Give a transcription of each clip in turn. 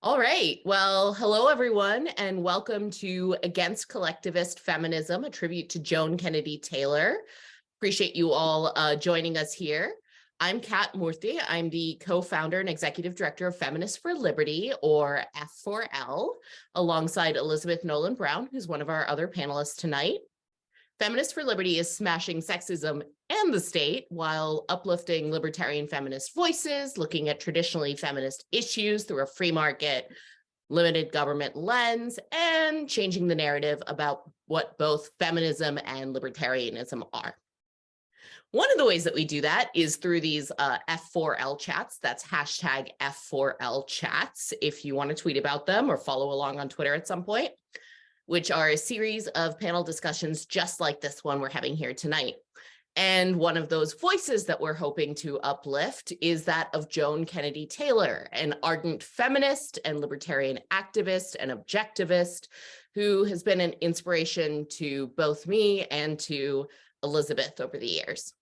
All right. Well, hello, everyone, and welcome to Against Collectivist Feminism, a tribute to Joan Kennedy Taylor. Appreciate you all joining us here. I'm Kat Murti. I'm the co-founder and executive director of Feminists for Liberty, or F4L, alongside Elizabeth Nolan Brown, who's one of our other panelists tonight. Feminists for Liberty is smashing sexism and the state while uplifting libertarian feminist voices, looking at traditionally feminist issues through a free market, limited government lens, and changing the narrative about what both feminism and libertarianism are. One of the ways that we do that is through these F4L chats. That's hashtag F4L chats if you want to tweet about them or follow along on Twitter at some point, which are a series of panel discussions just like this one we're having here tonight. And one of those voices that we're hoping to uplift is that of Joan Kennedy Taylor, an ardent feminist and libertarian activist and objectivist who has been an inspiration to both me and to Elizabeth over the years.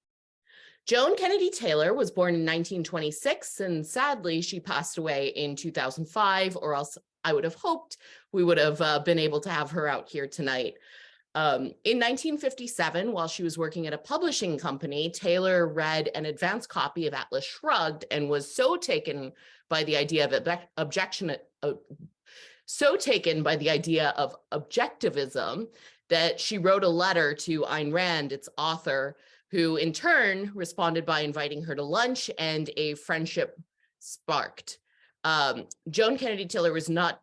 Joan Kennedy Taylor was born in 1926, and sadly, she passed away in 2005, or else I would have hoped we would have been able to have her out here tonight. In 1957, while she was working at a publishing company, Taylor read an advanced copy of Atlas Shrugged and was so taken by the idea of objectivism that she wrote a letter to Ayn Rand, its author, who in turn responded by inviting her to lunch, and a friendship sparked. Joan Kennedy Taylor was not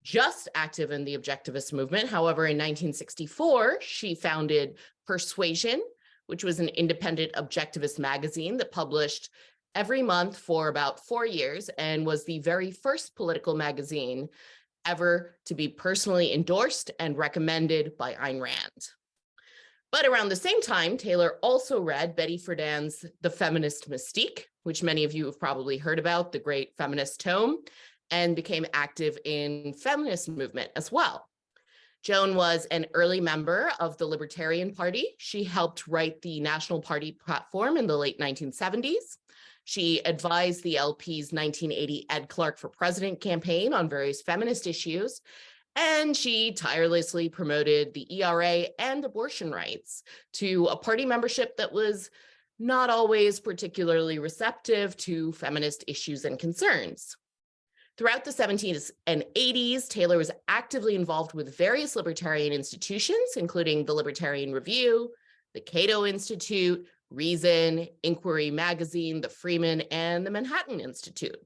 just active in the objectivist movement. However, in 1964, she founded Persuasion, which was an independent objectivist magazine that published every month for about 4 years and was the very first political magazine ever to be personally endorsed and recommended by Ayn Rand. But around the same time, Taylor also read Betty Friedan's The Feminist Mystique, which many of you have probably heard about, the great feminist tome, and became active in feminist movement as well. Joan was an early member of the Libertarian Party. She helped write the National Party platform in the late 1970s. She advised the LP's 1980 Ed Clark for President campaign on various feminist issues, and she tirelessly promoted the ERA and abortion rights to a party membership that was not always particularly receptive to feminist issues and concerns. Throughout the 70s and 80s, Taylor was actively involved with various libertarian institutions, including the Libertarian Review, the Cato Institute, Reason, Inquiry Magazine, the Freeman, and the Manhattan Institute.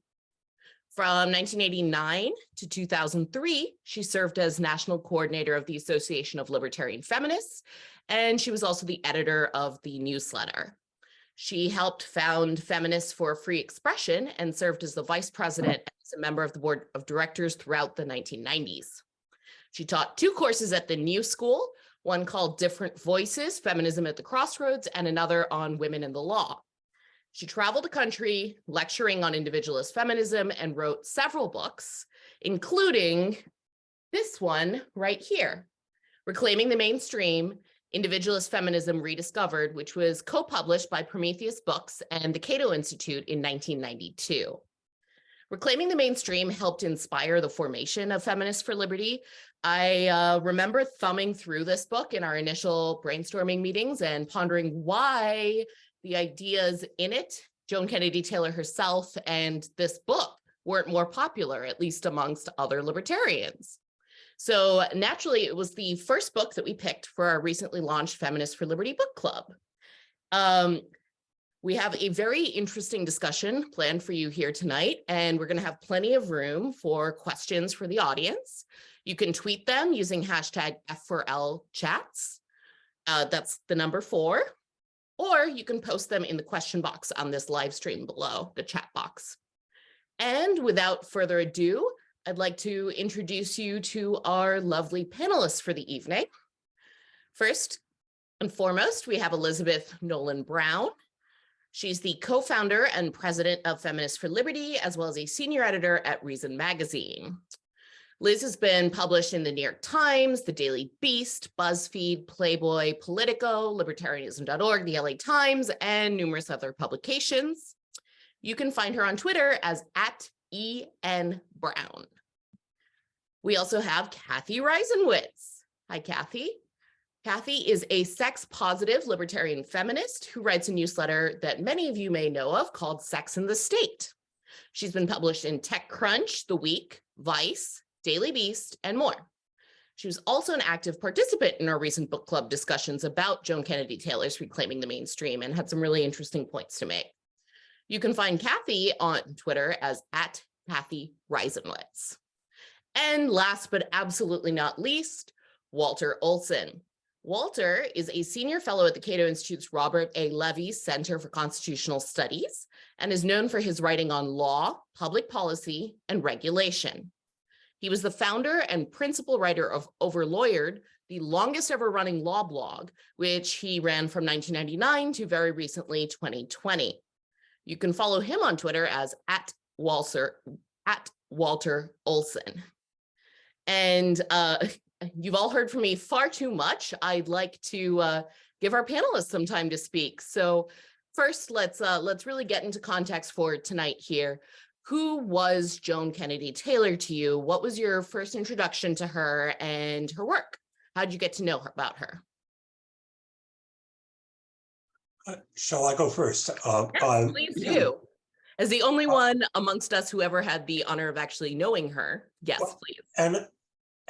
From 1989 to 2003, she served as national coordinator of the Association of Libertarian Feminists, and she was also the editor of the newsletter. She helped found Feminists for Free Expression and served as the vice president and as a member of the board of directors throughout the 1990s. She taught 2 courses at the New School, one called Different Voices, Feminism at the Crossroads, and another on Women in the Law. She traveled the country lecturing on individualist feminism and wrote several books, including this one right here, Reclaiming the Mainstream, Individualist Feminism Rediscovered, which was co-published by Prometheus Books and the Cato Institute in 1992. Reclaiming the Mainstream helped inspire the formation of Feminists for Liberty. I remember thumbing through this book in our initial brainstorming meetings and pondering why the ideas in it, Joan Kennedy Taylor herself, and this book weren't more popular, at least amongst other libertarians. So naturally, it was the first book that we picked for our recently launched Feminists for Liberty book club. We have a very interesting discussion planned for you here tonight, and we're going to have plenty of room for questions for the audience. You can tweet them using hashtag F4L chats. That's the number 4. Or you can post them in the question box on this live stream below, the chat box. And without further ado, I'd like to introduce you to our lovely panelists for the evening. First and foremost, we have Elizabeth Nolan Brown. She's the co-founder and president of Feminists for Liberty, as well as a senior editor at Reason magazine. Liz has been published in the New York Times, the Daily Beast, BuzzFeed, Playboy, Politico, Libertarianism.org, the LA Times, and numerous other publications. You can find her on Twitter as @EN Brown. We also have Cathy Reisenwitz. Hi, Cathy. Cathy is a sex-positive libertarian feminist who writes a newsletter that many of you may know of called Sex and the State. She's been published in TechCrunch, The Week, Vice, Daily Beast, and more. She was also an active participant in our recent book club discussions about Joan Kennedy Taylor's Reclaiming the Mainstream and had some really interesting points to make. You can find Cathy on Twitter as @Cathy Reisenwitz. And last but absolutely not least, Walter Olson. Walter is a senior fellow at the Cato Institute's Robert A. Levy Center for Constitutional Studies and is known for his writing on law, public policy, and regulation. He was the founder and principal writer of Overlawyered, the longest ever running law blog, which he ran from 1999 to very recently 2020. You can follow him on Twitter as @Walter Olson. And you've all heard from me far too much. I'd like to give our panelists some time to speak. So first, let's really get into context for tonight here. Who was Joan Kennedy Taylor to you? What was your first introduction to her and her work? How did you get to know about her? Shall I go first? Yes, please do. As the only one amongst us who ever had the honor of actually knowing her, yes, please.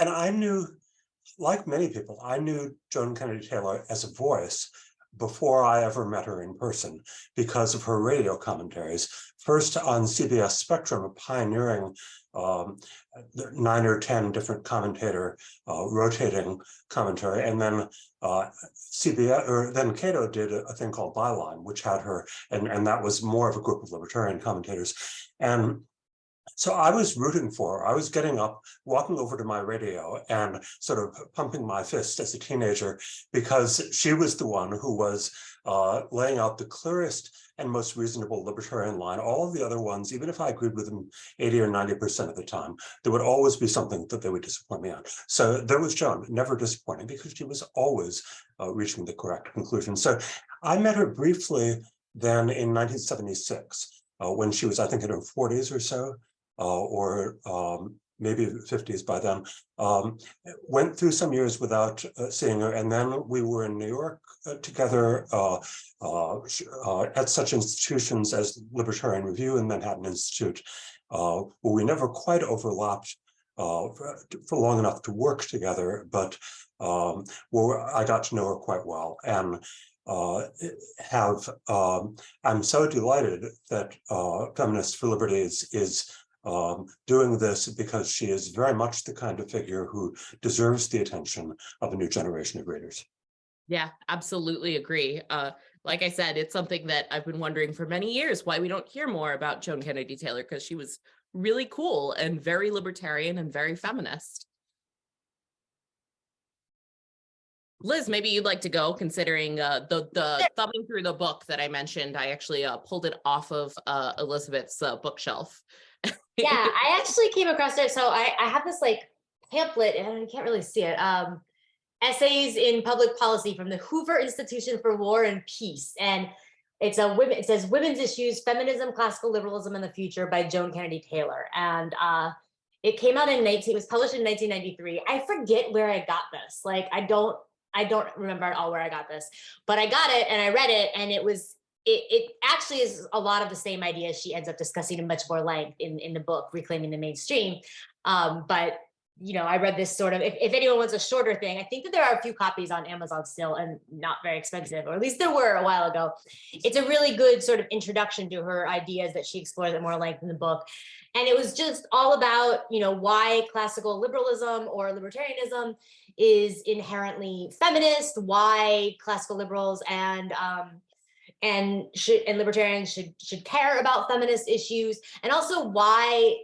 And I knew, like many people, I knew Joan Kennedy Taylor as a voice before I ever met her in person because of her radio commentaries. First on CBS Spectrum, a pioneering 9 or 10 different commentator rotating commentary, and then CBS, or then Cato did a thing called Byline, which had her, and that was more of a group of libertarian commentators. And so I was rooting for her. I was getting up, walking over to my radio and sort of pumping my fist as a teenager because she was the one who was laying out the clearest and most reasonable libertarian line. All of the other ones, even if I agreed with them 80 or 90% of the time, there would always be something that they would disappoint me on. So there was Joan, never disappointing because she was always reaching the correct conclusion. So I met her briefly then in 1976 when she was, I think, in her 40s or so. Or maybe 50s by then, went through some years without seeing her. And then we were in New York together at such institutions as Libertarian Review and Manhattan Institute, where we never quite overlapped for long enough to work together, but where I got to know her quite well. And I'm so delighted that Feminists for Liberty is doing this because she is very much the kind of figure who deserves the attention of a new generation of readers. Yeah, absolutely agree. Like I said, it's something that I've been wondering for many years, why we don't hear more about Joan Kennedy Taylor, because she was really cool and very libertarian and very feminist. Liz, maybe you'd like to go, considering the thumbing through the book that I mentioned. I actually pulled it off of Elizabeth's bookshelf. Yeah, I actually came across it. So I have this like pamphlet, and I can't really see it. Essays in Public Policy from the Hoover Institution for War and Peace. And it says Women's Issues, Feminism, Classical Liberalism, and the Future by Joan Kennedy Taylor. And it came out it was published in 1993. I forget where I got this. Like, I don't remember at all where I got this, but I got it and I read it, and it actually is a lot of the same ideas she ends up discussing in much more length in the book, Reclaiming the Mainstream. But, you know, I read this sort of, if anyone wants a shorter thing, I think that there are a few copies on Amazon still and not very expensive, or at least there were a while ago. It's a really good sort of introduction to her ideas that she explores at more length in the book. And it was just all about, you know, why classical liberalism or libertarianism is inherently feminist, why classical liberals and libertarians should care about feminist issues, and also why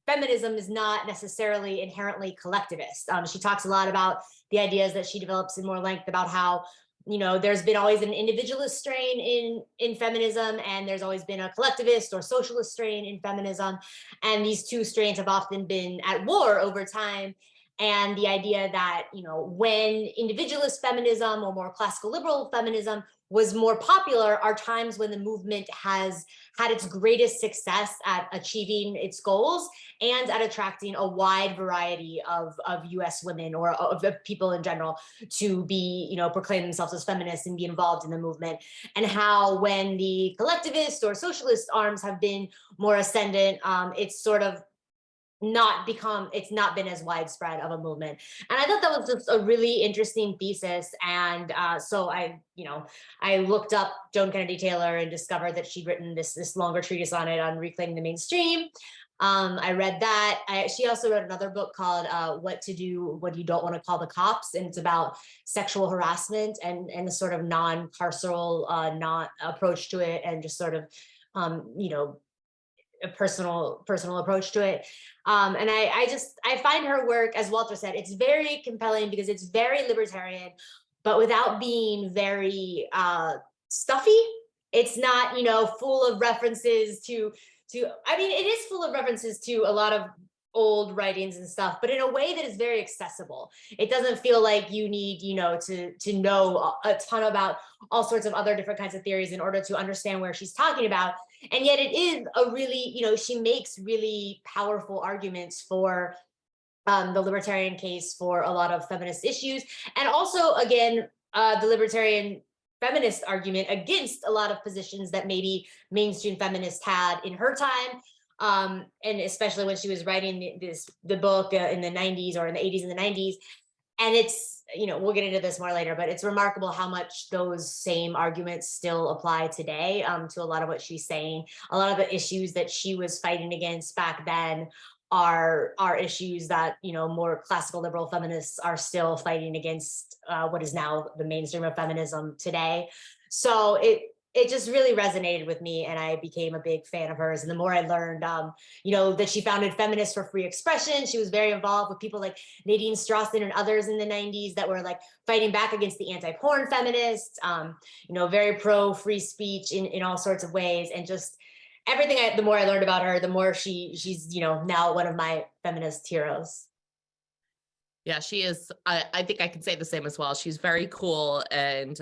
feminism is not necessarily inherently collectivist. She talks a lot about the ideas that she develops in more length about how, you know, there's been always an individualist strain in feminism, and there's always been a collectivist or socialist strain in feminism, and these two strains have often been at war over time. And the idea that, you know, when individualist feminism or more classical liberal feminism was more popular are times when the movement has had its greatest success at achieving its goals and at attracting a wide variety of US women or of people in general to be, you know, proclaim themselves as feminists and be involved in the movement. And how when the collectivist or socialist arms have been more ascendant, it's sort of it's not been as widespread of a movement. And I thought that was just a really interesting thesis. And so I looked up Joan Kennedy Taylor and discovered that she'd written this longer treatise on it, on reclaiming the mainstream. I read that. She also wrote another book called What to Do What You Don't Want to Call the Cops. And it's about sexual harassment and a sort of non-carceral approach to it, and just sort of, a personal approach to it. And I find her work, as Walter said, it's very compelling because it's very libertarian, but without being very stuffy. It's not, full of references to, I mean, it is full of references to a lot of old writings and stuff, but in a way that is very accessible. It doesn't feel like you need, to know a ton about all sorts of other different kinds of theories in order to understand where she's talking about. And yet it is a really, she makes really powerful arguments for the libertarian case for a lot of feminist issues. And also, again, the libertarian feminist argument against a lot of positions that maybe mainstream feminists had in her time. And especially when she was writing the book in the 90s or in the 80s and the 90s. And it's, we'll get into this more later, but it's remarkable how much those same arguments still apply today to a lot of what she's saying. A lot of the issues that she was fighting against back then are issues that, more classical liberal feminists are still fighting against, what is now the mainstream of feminism today. So it just really resonated with me, and I became a big fan of hers. And the more I learned, that she founded Feminists for Free Expression, she was very involved with people like Nadine Strawson and others in the 90s that were like fighting back against the anti-porn feminists, very pro free speech in all sorts of ways. And just everything, the more I learned about her, the more she's, now one of my feminist heroes. Yeah, she is. I think I can say the same as well. She's very cool. And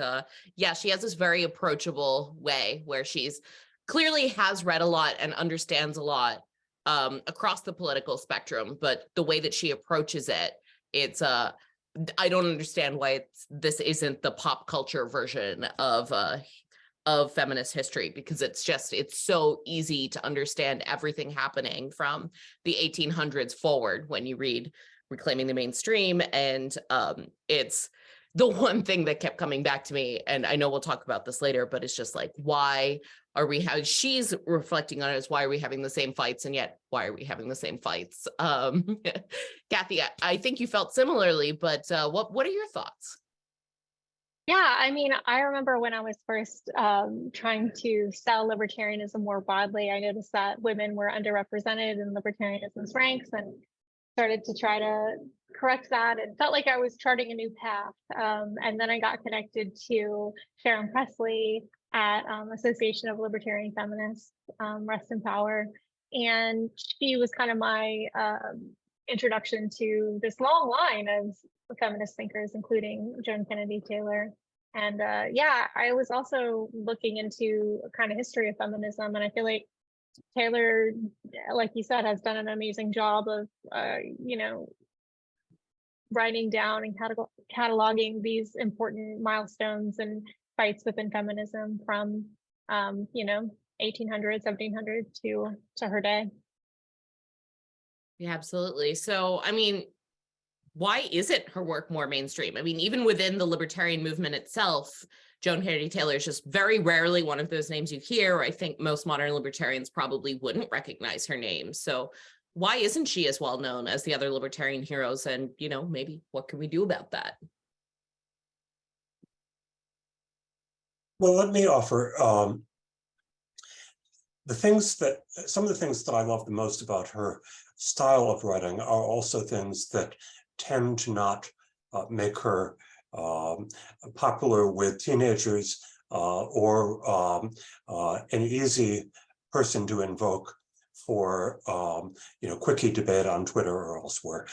she has this very approachable way where she's clearly has read a lot and understands a lot across the political spectrum. But the way that she approaches it, it's I don't understand why this isn't the pop culture version of feminist history, because it's so easy to understand everything happening from the 1800s forward when you read Reclaiming the Mainstream. And it's the one thing that kept coming back to me, and I know we'll talk about this later, but it's just like, why are we having, she's reflecting on it as, why are we having the same fights, and yet why are we having the same fights? Cathy, I think you felt similarly, but what are your thoughts? Yeah, I mean, I remember when I was first trying to sell libertarianism more broadly, I noticed that women were underrepresented in libertarianism's ranks, and started to try to correct that. It felt like I was charting a new path. And then I got connected to Sharon Presley at Association of Libertarian Feminists, Rest in Power. And she was kind of my introduction to this long line of feminist thinkers, including Joan Kennedy Taylor. And I was also looking into a kind of history of feminism. And I feel like Taylor, like you said, has done an amazing job of, writing down and cataloging these important milestones and fights within feminism from, 1800, 1700 to her day. Yeah, absolutely. So, I mean, why isn't her work more mainstream? I mean, even within the libertarian movement itself, Joan Kennedy Taylor is just very rarely one of those names you hear. I think most modern libertarians probably wouldn't recognize her name. So why isn't she as well known as the other libertarian heroes? And, maybe what can we do about that? Well, let me offer some of the things that I love the most about her style of writing are also things that tend to not make her popular with teenagers or an easy person to invoke for quickie debate on Twitter or elsewhere.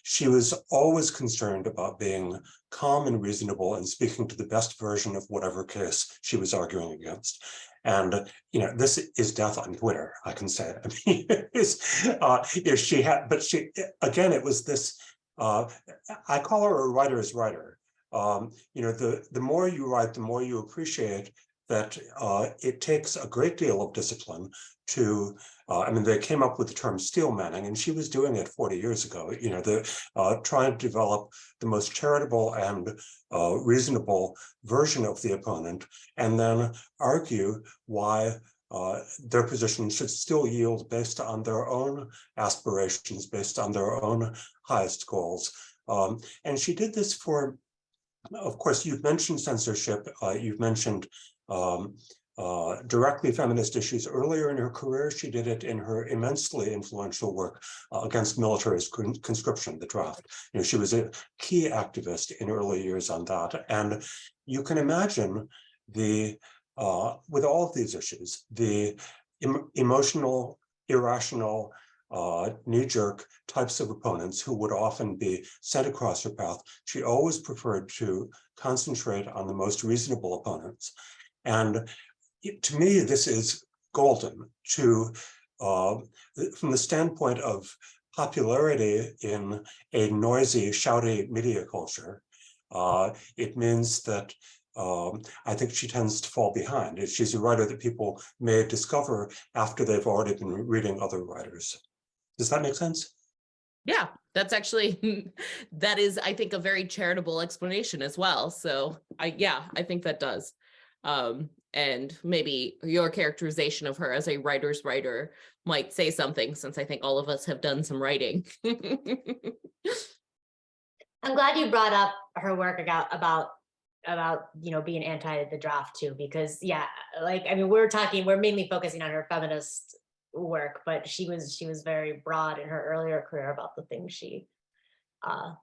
She was always concerned about being calm and reasonable and speaking to the best version of whatever case she was arguing against. And this is death on Twitter, I can say. I mean, it was this. I call her a writer's writer. The more you write, the more you appreciate that it takes a great deal of discipline to, they came up with the term steel manning, and she was doing it 40 years ago, trying to develop the most charitable and reasonable version of the opponent, and then argue why their position should still yield based on their own aspirations, based on their own highest goals. And she did this for, of course, you've mentioned censorship, you've mentioned directly feminist issues. Earlier in her career, she did it in her immensely influential work against militarized conscription, the draft. She was a key activist in early years on that. And you can imagine with all of these issues, the emotional, irrational, knee-jerk types of opponents who would often be sent across her path. She always preferred to concentrate on the most reasonable opponents. And to me, this is golden from the standpoint of popularity in a noisy, shouty media culture. It means that I think she tends to fall behind. She's a writer that people may discover after they've already been reading other writers. Does that make sense? Yeah, that's actually, that is, I think, a very charitable explanation as well. So I think that does. And maybe your characterization of her as a writer's writer might say something, since I think all of us have done some writing. I'm glad you brought up her work about being anti the draft too, because we're mainly focusing on her feminist work, but she was very broad in her earlier career about the things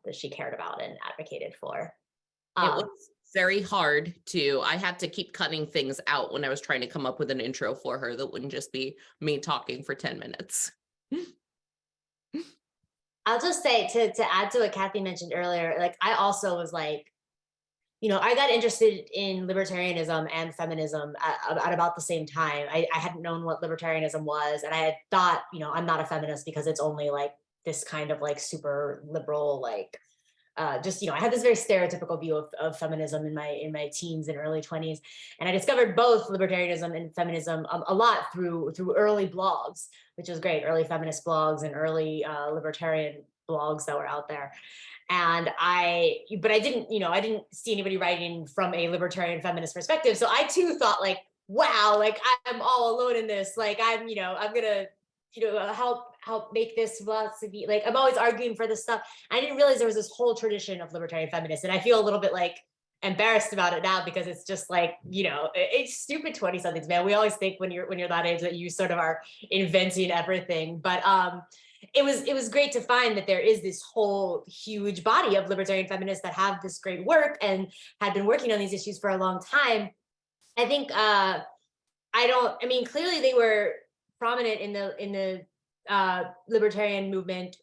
that she cared about and advocated for. It was very hard I had to keep cutting things out when I was trying to come up with an intro for her that wouldn't just be me talking for 10 minutes. I'll just say to add to what Cathy mentioned earlier, I also was I got interested in libertarianism and feminism at about the same time. I hadn't known what libertarianism was, and I had thought, I'm not a feminist because it's only this kind of super liberal, I had this very stereotypical view of feminism in my teens and early 20s, and I discovered both libertarianism and feminism a lot through early blogs, which was great, early feminist blogs and early libertarian blogs that were out there. And I didn't see anybody writing from a libertarian feminist perspective. So I too thought wow, I'm all alone in this. I'm gonna, help make this philosophy. I'm always arguing for this stuff. I didn't realize there was this whole tradition of libertarian feminists. And I feel a little bit embarrassed about it now, because it's just it's stupid 20 somethings, man. We always think when you're that age that you sort of are inventing everything. But it was great to find that there is this whole huge body of libertarian feminists that have this great work and had been working on these issues for a long time. I think clearly they were prominent in the libertarian movement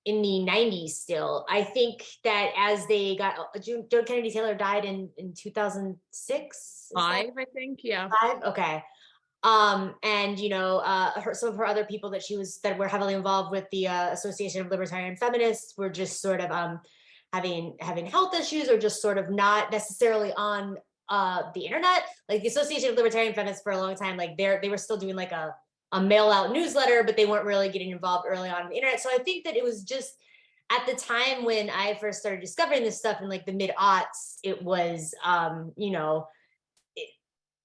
in the 90s still. I think that as they got, Joan Kennedy Taylor died in 2006? I think, yeah. 5? Okay. And some of her other people that were heavily involved with the Association of Libertarian Feminists were just sort of having health issues, or just sort of not necessarily on the internet. The Association of Libertarian Feminists for a long time, they were still doing a mail out newsletter, but they weren't really getting involved early on the internet. So I think that it was just at the time when I first started discovering this stuff in the mid-aughts, it was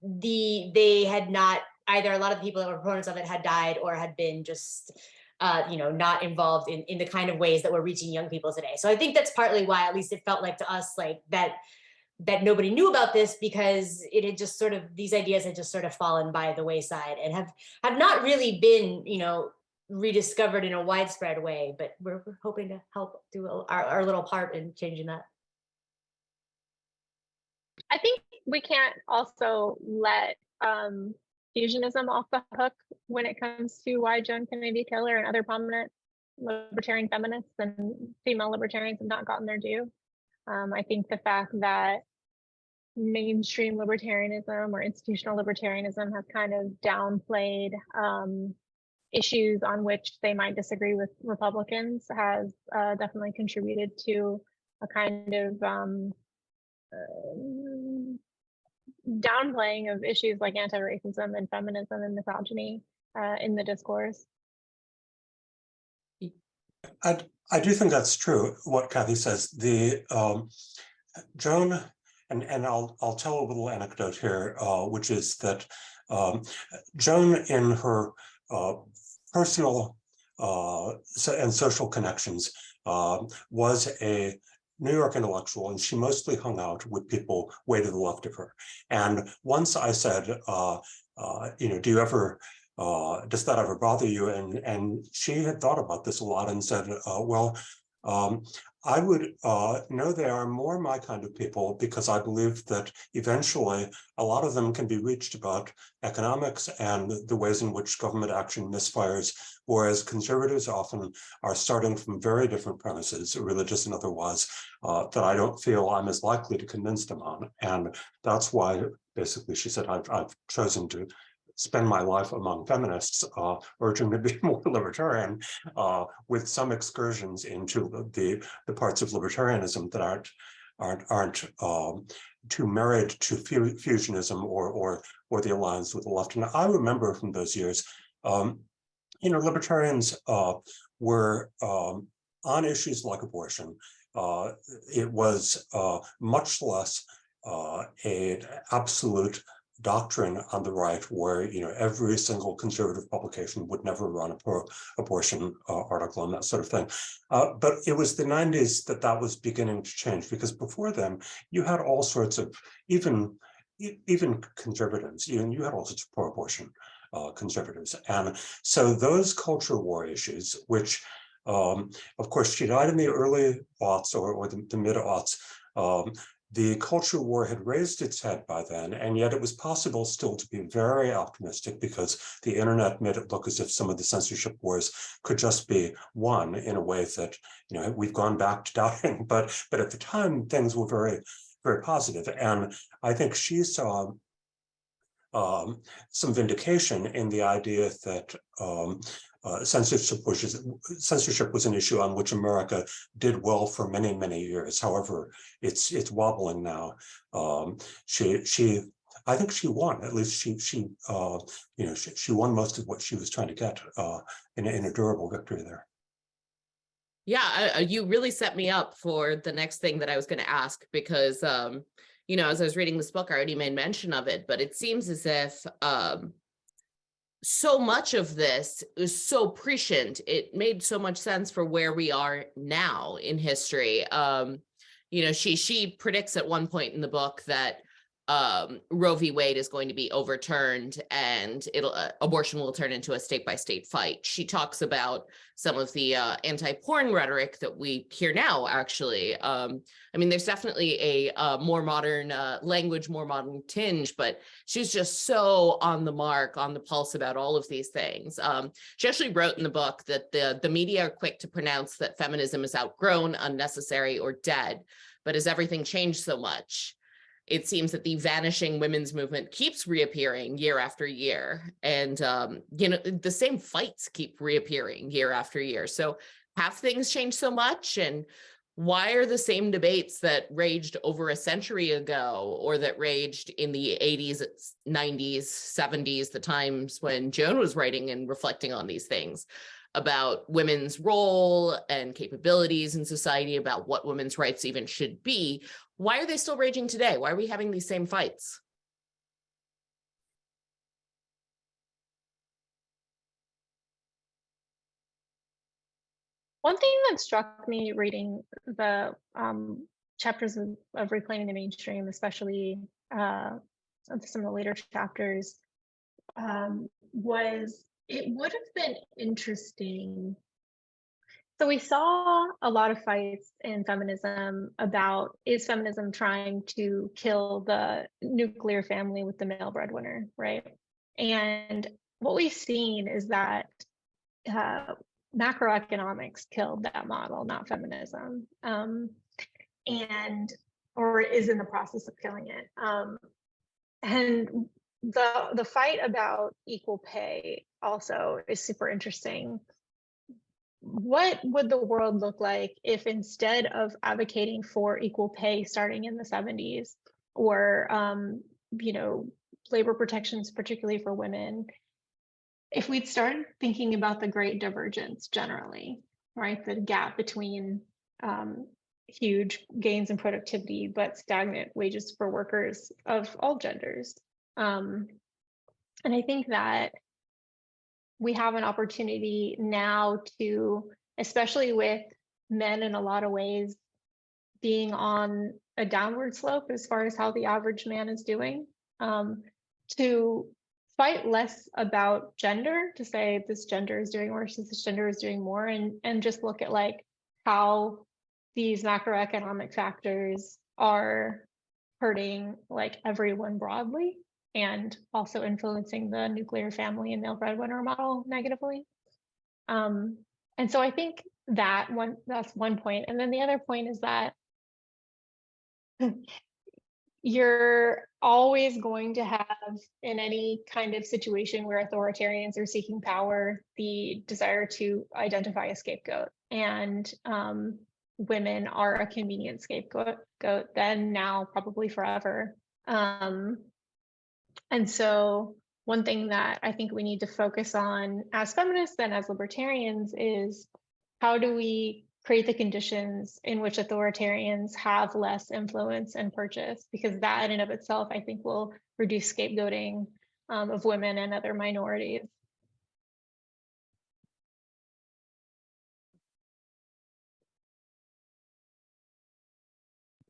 they had not, either a lot of the people that were proponents of it had died, or had been just not involved in the kind of ways that we're reaching young people today. So I think that's partly why, at least it felt to us that nobody knew about this, because it had just sort of, these ideas had just sort of fallen by the wayside and have not really been rediscovered in a widespread way. But we're hoping to help do our little part in changing that. I think we can't also let fusionism off the hook when it comes to why Joan Kennedy Taylor and other prominent libertarian feminists and female libertarians have not gotten their due. I think the fact that mainstream libertarianism or institutional libertarianism has kind of downplayed issues on which they might disagree with Republicans has definitely contributed to a kind of downplaying of issues like anti-racism and feminism and misogyny in the discourse. I do think that's true, what Cathy says. The Joan, and I'll tell a little anecdote here, which is that Joan, in her personal and social connections, was a New York intellectual, and she mostly hung out with people way to the left of her. And once I said, do you ever, does that ever bother you? And she had thought about this a lot and said, I would know they are more my kind of people, because I believe that eventually a lot of them can be reached about economics and the ways in which government action misfires, whereas conservatives often are starting from very different premises, religious and otherwise, that I don't feel I'm as likely to convince them on. And that's why, basically, she said, I've chosen to spend my life among feminists, urging to be more libertarian, with some excursions into the parts of libertarianism that aren't too married to fusionism or the alliance with the left. And I remember from those years, libertarians were on issues like abortion. It was much less an absolute doctrine on the right, where every single conservative publication would never run a pro-abortion article and that sort of thing. But it was the 90s that was beginning to change, because before then you had all sorts of even conservatives. You had all sorts of pro-abortion conservatives, and so those culture war issues, which of course she died in the early aughts or the mid aughts. The culture war had raised its head by then, and yet it was possible still to be very optimistic, because the internet made it look as if some of the censorship wars could just be won in a way that we've gone back to doubting. But at the time, things were very, very positive, and I think she saw some vindication in the idea that censorship was an issue on which America did well for many, many years. However, it's wobbling now. I think she won. At least she won most of what she was trying to get in a durable victory there. Yeah, you really set me up for the next thing that I was going to ask, because as I was reading this book, I already made mention of it, but it seems as if so much of this is so prescient. It made so much sense for where we are now in history. She predicts at one point in the book that Roe v. Wade is going to be overturned, and abortion will turn into a state-by-state fight. She talks about some of the anti-porn rhetoric that we hear now, actually. There's definitely a more modern language, more modern tinge, but she's just so on the mark, on the pulse about all of these things. She actually wrote in the book that the media are quick to pronounce that feminism is outgrown, unnecessary, or dead. But as everything changed so much, it seems that the vanishing women's movement keeps reappearing year after year. And, the same fights keep reappearing year after year. So have things changed so much? And why are the same debates that raged over a century ago, or that raged in the 80s, 90s, 70s, the times when Joan was writing and reflecting on these things about women's role and capabilities in society, about what women's rights even should be? Why are they still raging today? Why are we having these same fights? One thing that struck me reading the chapters of Reclaiming the Mainstream, especially some of the later chapters, was it would have been interesting. So we saw a lot of fights in feminism about, is feminism trying to kill the nuclear family with the male breadwinner, right? And what we've seen is that macroeconomics killed that model, not feminism, or is in the process of killing it. And the fight about equal pay also is super interesting. What would the world look like if instead of advocating for equal pay starting in the 70s, or labor protections, particularly for women, if we'd started thinking about the great divergence generally, right? The gap between huge gains in productivity, but stagnant wages for workers of all genders. And I think that we have an opportunity now to, especially with men in a lot of ways being on a downward slope as far as how the average man is doing, to fight less about gender, to say this gender is doing worse, this gender is doing more, and just look at like how these macroeconomic factors are hurting like everyone broadly, and also influencing the nuclear family and male breadwinner model negatively. And so I think that's one point. And then the other point is that you're always going to have, in any kind of situation where authoritarians are seeking power, the desire to identify a scapegoat. And women are a convenient scapegoat, then, now, probably forever. And so one thing that I think we need to focus on as feminists and as libertarians is, how do we create the conditions in which authoritarians have less influence and purchase? Because that in and of itself, I think, will reduce scapegoating of women and other minorities.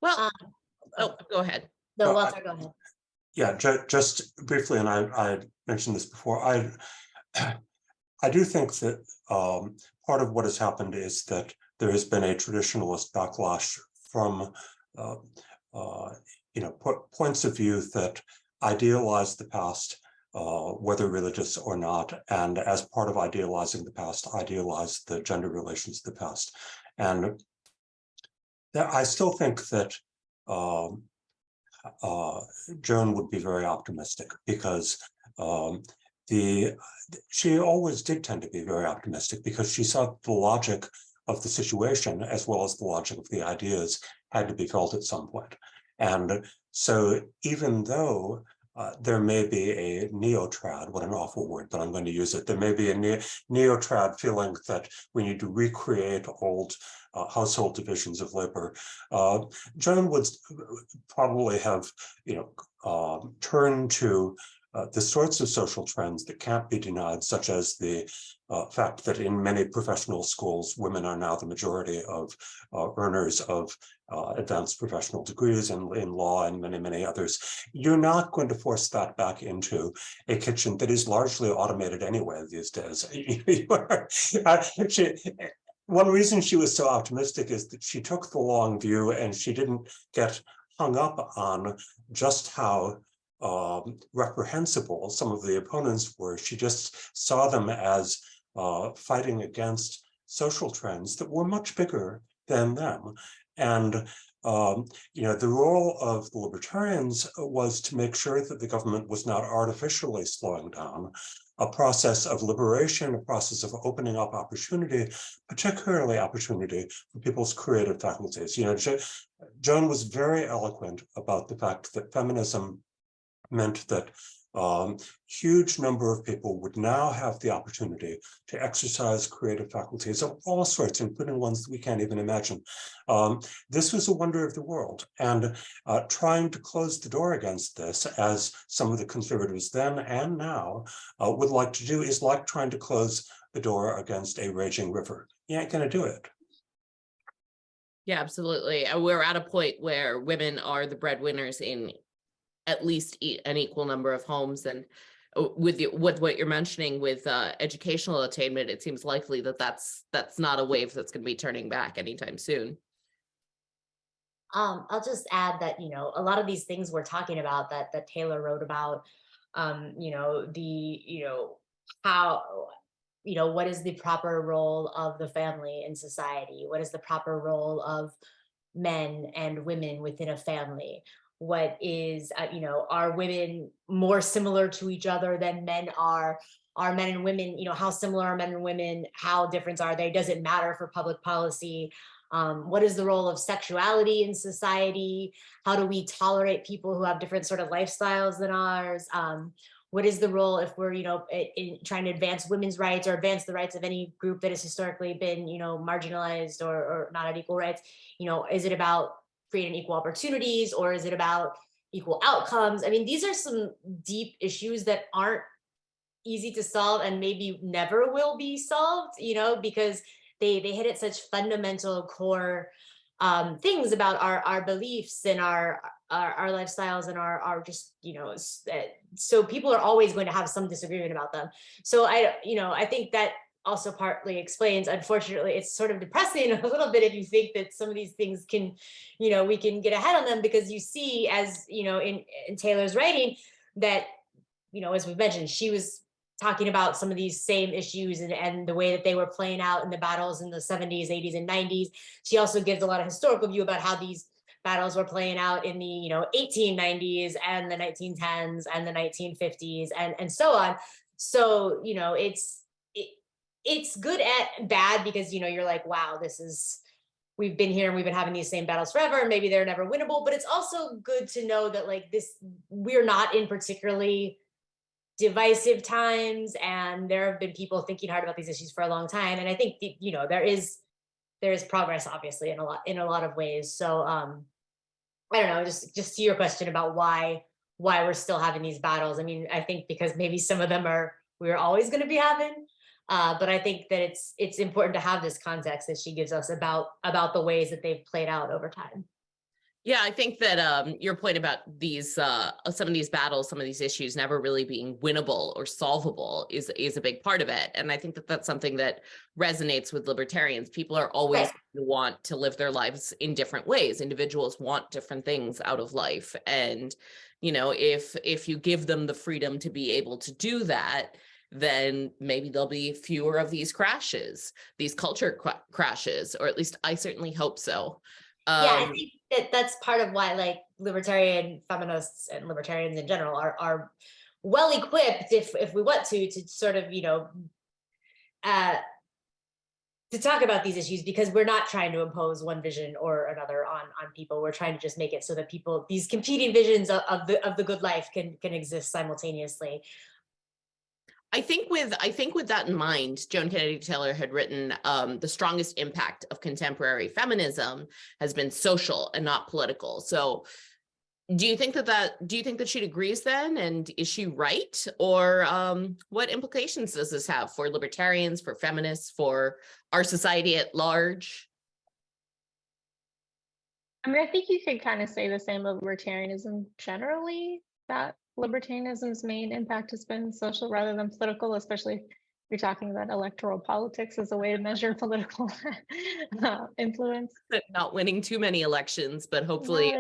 Well, go ahead. No, Walter, go ahead. Yeah, just briefly, and I mentioned this before, I do think that part of what has happened is that there has been a traditionalist backlash from points of view that idealize the past, whether religious or not, and as part of idealizing the past, idealize the gender relations of the past. And I still think that Joan would be very optimistic, because she always did tend to be very optimistic, because she saw the logic of the situation as well as the logic of the ideas had to be felt at some point. And so even though there may be a neo-trad, what an awful word, but I'm going to use it, there may be a neo-trad feeling that we need to recreate old household divisions of labor. Joan would probably have turned to the sorts of social trends that can't be denied, such as the fact that in many professional schools, women are now the majority of earners of advanced professional degrees in law and many, many others. You're not going to force that back into a kitchen that is largely automated anyway these days. One reason she was so optimistic is that she took the long view, and she didn't get hung up on just how reprehensible some of the opponents were. She just saw them as fighting against social trends that were much bigger than them. And the role of the libertarians was to make sure that the government was not artificially slowing down a process of liberation, a process of opening up opportunity, particularly opportunity for people's creative faculties. Joan was very eloquent about the fact that feminism meant that huge number of people would now have the opportunity to exercise creative faculties of all sorts, including ones that we can't even imagine. This was a wonder of the world, and trying to close the door against this, as some of the conservatives then and now would like to do, is like trying to close the door against a raging river. You ain't going to do it. Yeah, absolutely. We're at a point where women are the breadwinners in at least an equal number of homes, and with what you're mentioning with educational attainment, it seems likely that that's not a wave that's going to be turning back anytime soon. I'll just add that a lot of these things we're talking about that Taylor wrote about, how, what is the proper role of the family in society? What is the proper role of men and women within a family? What is, are women more similar to each other than men are? Are men and women, how similar are men and women? How different are they? Does it matter for public policy? What is the role of sexuality in society? How do we tolerate people who have different sort of lifestyles than ours? What is the role if we're, in trying to advance women's rights or advance the rights of any group that has historically been, marginalized or not at equal rights? Is it about creating equal opportunities, or is it about equal outcomes? I mean, these are some deep issues that aren't easy to solve and maybe never will be solved, because they hit at such fundamental core things about our beliefs and our lifestyles and our just, so people are always going to have some disagreement about them. So I think that also partly explains, unfortunately, it's sort of depressing a little bit if you think that some of these things can, we can get ahead on them, because you see, as in Taylor's writing, that, as we mentioned, she was talking about some of these same issues and the way that they were playing out in the battles in the 70s, 80s, and 90s. She also gives a lot of historical view about how these battles were playing out in the 1890s and the 1910s and the 1950s and so on. So it's good and bad, because you're like, wow, we've been here and we've been having these same battles forever, and maybe they're never winnable. But it's also good to know that we're not in particularly divisive times, and there have been people thinking hard about these issues for a long time. And I think there is progress, obviously, in a lot of ways. So I don't know, just to your question about why we're still having these battles. I mean, I think because maybe some of them we're always going to be having, but I think that it's important to have this context that she gives us about the ways that they've played out over time. Yeah, I think that your point about these some of these battles, some of these issues never really being winnable or solvable is a big part of it. And I think that that's something that resonates with libertarians. People are always Right. want to live their lives in different ways. Individuals want different things out of life. And, if you give them the freedom to be able to do that, then maybe there'll be fewer of these crashes, these culture crashes, or at least I certainly hope so. Yeah, I think that's part of why libertarian feminists and libertarians in general are well equipped, if we want to sort of to talk about these issues, because we're not trying to impose one vision or another on people. We're trying to just make it so that these competing visions of the good life can exist simultaneously. I think with that in mind, Joan Kennedy Taylor had written, the strongest impact of contemporary feminism has been social and not political. So do you think that she agrees then? And is she right? Or what implications does this have for libertarians, for feminists, for our society at large? I mean, I think you could kind of say the same of libertarianism generally, that libertarianism's main impact has been social rather than political, especially if you're talking about electoral politics as a way to measure political influence. Not winning too many elections, but hopefully,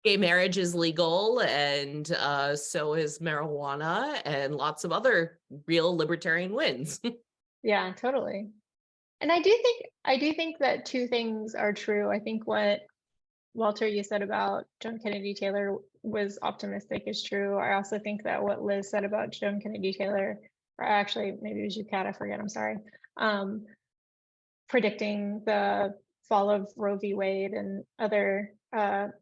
gay marriage is legal, and so is marijuana, and lots of other real libertarian wins. Yeah, totally. And I do think that two things are true. I think what Walter, you said about Joan Kennedy Taylor was optimistic is true. I also think that what Liz said about Joan Kennedy Taylor, or actually maybe it was you, Kat, I forget, I'm sorry, predicting the fall of Roe v. Wade and other, the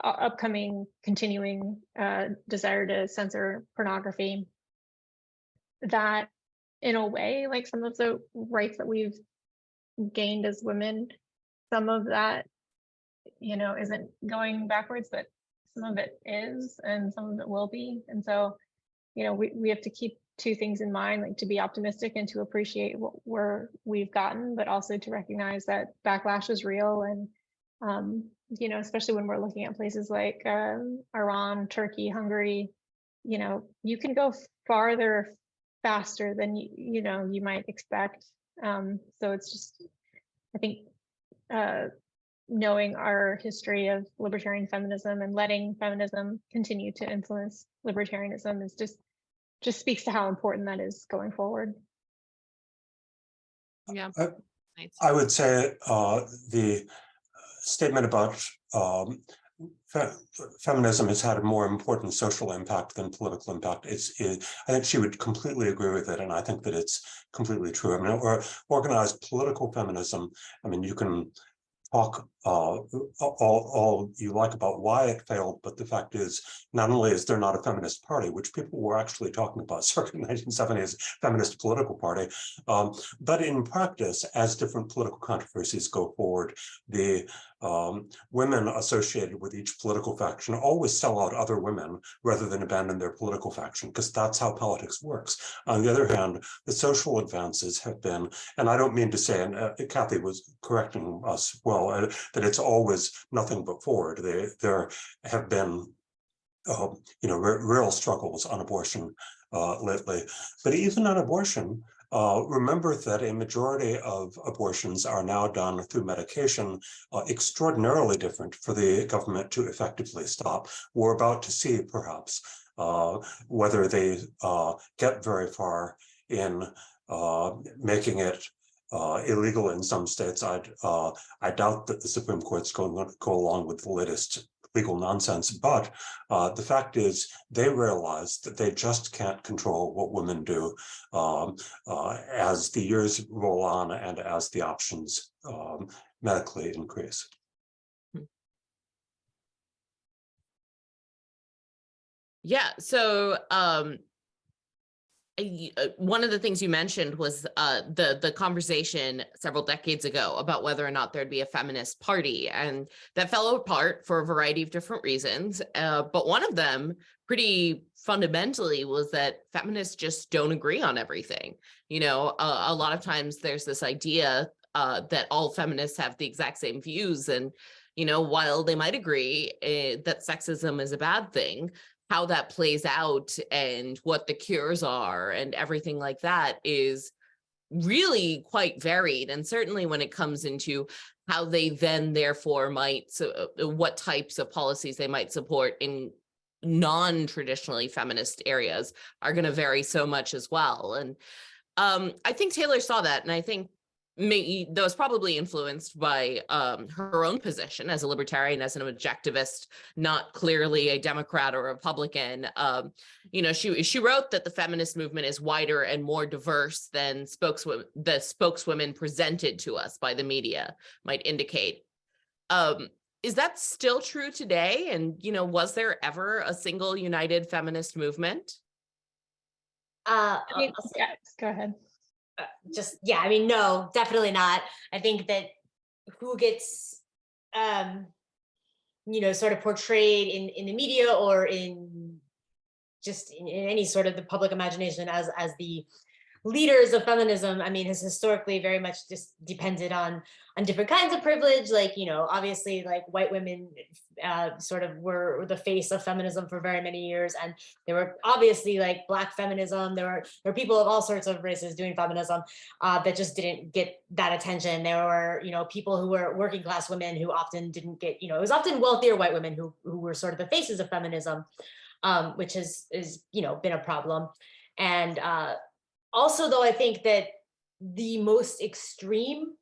upcoming continuing desire to censor pornography, that in a way, like some of the rights that we've gained as women, some of that isn't going backwards, but some of it is, and some of it will be. And so we have to keep two things in mind, like to be optimistic and to appreciate what we've gotten, but also to recognize that backlash is real. And especially when we're looking at places like Iran, Turkey, Hungary, you can go farther faster than you might expect. So it's just, I think knowing our history of libertarian feminism and letting feminism continue to influence libertarianism is just speaks to how important that is going forward. Yeah. I would say the statement about feminism has had a more important social impact than political impact. I think she would completely agree with it, and I think that it's completely true. I mean, or organized political feminism. I mean, you can talk all you like about why it failed, but the fact is, not only is there not a feminist party, which people were actually talking about circa 1970s feminist political party, but in practice, as different political controversies go forward, the women associated with each political faction always sell out other women rather than abandon their political faction, because that's how politics works. On the other hand, the social advances have been, and I don't mean to say, and Cathy was correcting us well, that it's always nothing but forward. There have been, real struggles on abortion lately. But even on abortion, remember that a majority of abortions are now done through medication, extraordinarily different for the government to effectively stop. We're about to see, perhaps, whether they get very far in making it illegal in some states. I doubt that the Supreme Court's going to go along with the latest legal nonsense, but the fact is they realize that they just can't control what women do as the years roll on and as the options medically increase. Yeah, so one of the things you mentioned was the conversation several decades ago about whether or not there'd be a feminist party, and that fell apart for a variety of different reasons. But one of them, pretty fundamentally, was that feminists just don't agree on everything. You know, a lot of times there's this idea that all feminists have the exact same views, and while they might agree that sexism is a bad thing, how that plays out and what the cures are and everything like that is really quite varied. And certainly when it comes into how they then therefore might, what types of policies they might support in non-traditionally feminist areas are going to vary so much as well. And I think Taylor saw that, and I think that was probably influenced by her own position as a libertarian, as an objectivist, not clearly a Democrat or Republican. She wrote that the feminist movement is wider and more diverse than the spokeswomen presented to us by the media might indicate. Is that still true today? And was there ever a single united feminist movement? Yeah, go ahead. No, definitely not. I think that who gets, sort of portrayed in the media or in any sort of the public imagination as the leaders of feminism, has historically very much just depended on different kinds of privilege. Like, obviously, like white women sort of were the face of feminism for very many years. And there were obviously like Black feminism. There were people of all sorts of races doing feminism that just didn't get that attention. There were, people who were working class women who often didn't get, it was often wealthier white women who were sort of the faces of feminism, which is been a problem. And also, though, I think that the most extreme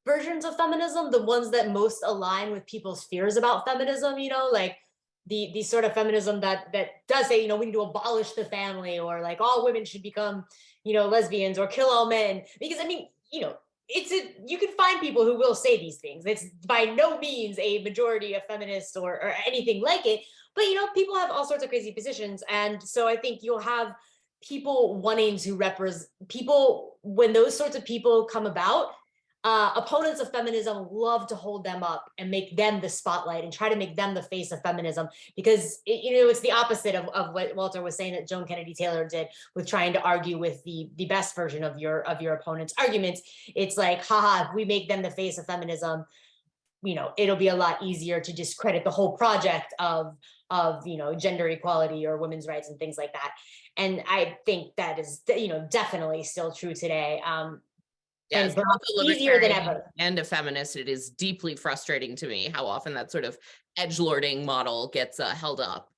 versions of feminism, the ones that most align with people's fears about feminism, like the sort of feminism that does say, we need to abolish the family, or like all women should become, lesbians, or kill all men. Because you can find people who will say these things. It's by no means a majority of feminists or anything like it, but people have all sorts of crazy positions. And so I think you'll have people wanting to represent people when those sorts of people come about. Opponents of feminism love to hold them up and make them the spotlight and try to make them the face of feminism, because it's the opposite of what Walter was saying that Joan Kennedy Taylor did with trying to argue with the best version of your opponent's arguments. It's like, haha, if we make them the face of feminism, it'll be a lot easier to discredit the whole project of gender equality or women's rights and things like that. And I think that is definitely still true today. Yes, and both a easier than libertarian ever. and a feminist, it is deeply frustrating to me how often that sort of edgelording model gets held up.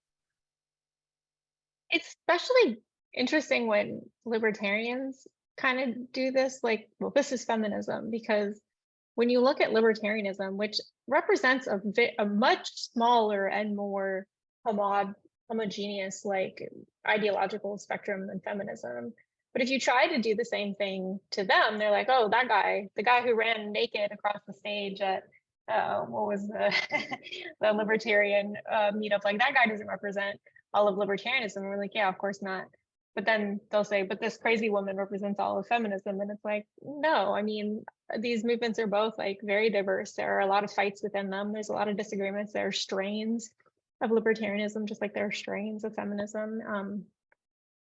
It's especially interesting when libertarians kind of do this, like, well, this is feminism, because when you look at libertarianism, which represents a much smaller and more homogeneous like ideological spectrum than feminism. But if you try to do the same thing to them, they're like, oh, that guy, the guy who ran naked across the stage at what was the the libertarian meetup, like that guy doesn't represent all of libertarianism. And we're like, yeah, of course not. But then they'll say, but this crazy woman represents all of feminism. And it's like, no, I mean, these movements are both like very diverse. There are a lot of fights within them. There's a lot of disagreements. There are strains of libertarianism, just like there are strains of feminism.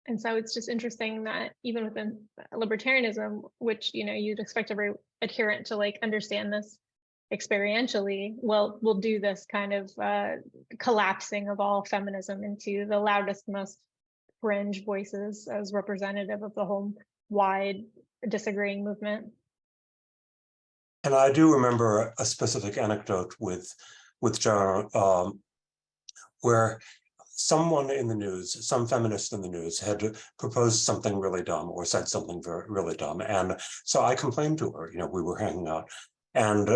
And so it's just interesting that even within libertarianism, which, you know, you'd expect every adherent to like understand this experientially, well, we'll do this kind of collapsing of all feminism into the loudest, most fringe voices as representative of the whole wide disagreeing movement. And I do remember a specific anecdote with Joan, where someone in the news, some feminist in the news, had proposed something really dumb or said something really dumb. And so I complained to her, you know, we were hanging out, and